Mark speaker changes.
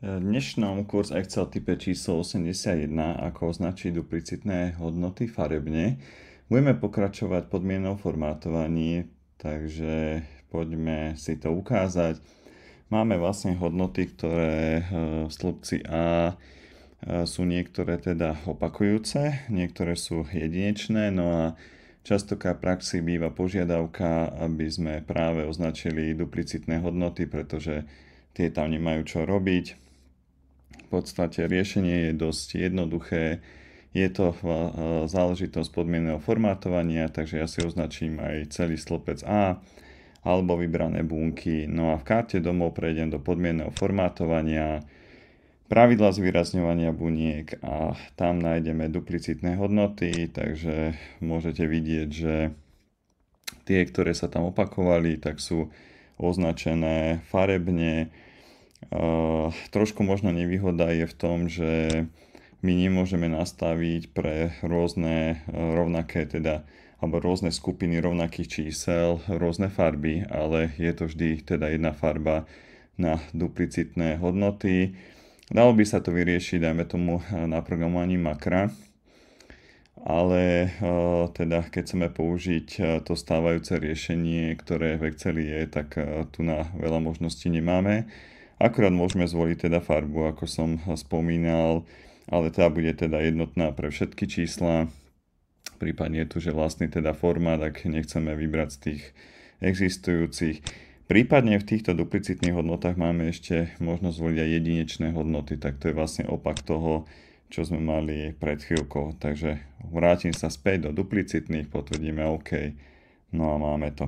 Speaker 1: V dnešnom kurz Excel type číslo 81, ako označiť duplicitné hodnoty farebne, budeme pokračovať podmienou formátovaní, takže poďme si to ukázať. Máme vlastne hodnoty, ktoré v slupci A sú niektoré teda opakujúce, niektoré sú jedinečné, no a častokrát v praxi býva požiadavka, aby sme práve označili duplicitné hodnoty, pretože tie tam nemajú čo robiť. V podstate riešenie je dosť jednoduché. Je to záležitosť podmieneného formátovania, takže ja si označím aj celý stĺpec A alebo vybrané bunky. No a v karte domov prejdem do podmieneného formátovania, pravidla zvýrazňovania buniek a tam nájdeme duplicitné hodnoty, takže môžete vidieť, že tie, ktoré sa tam opakovali, tak sú označené farebne. Trošku možno nevýhoda je v tom, že my nemôžeme nastaviť pre rôzne rovnaké alebo rôzne skupiny rovnakých čísel rôzne farby, ale je to vždy teda jedna farba na duplicitné hodnoty. Dalo by sa to vyriešiť, dajme tomu, naprogramovaním makra, ale teda keď chceme použiť to stávajúce riešenie, ktoré v Exceli je, tak tu na veľa možností nemáme. Akurát môžeme zvoliť teda farbu, ako som spomínal, ale tá bude teda jednotná pre všetky čísla. Prípadne je tu, že vlastný teda formát, ak nechceme vybrať z tých existujúcich. Prípadne v týchto duplicitných hodnotách máme ešte možnosť zvoliť aj jedinečné hodnoty, tak to je vlastne opak toho, čo sme mali pred chvíľkou. Takže vrátim sa späť do duplicitných, potvrdíme OK, no a máme to.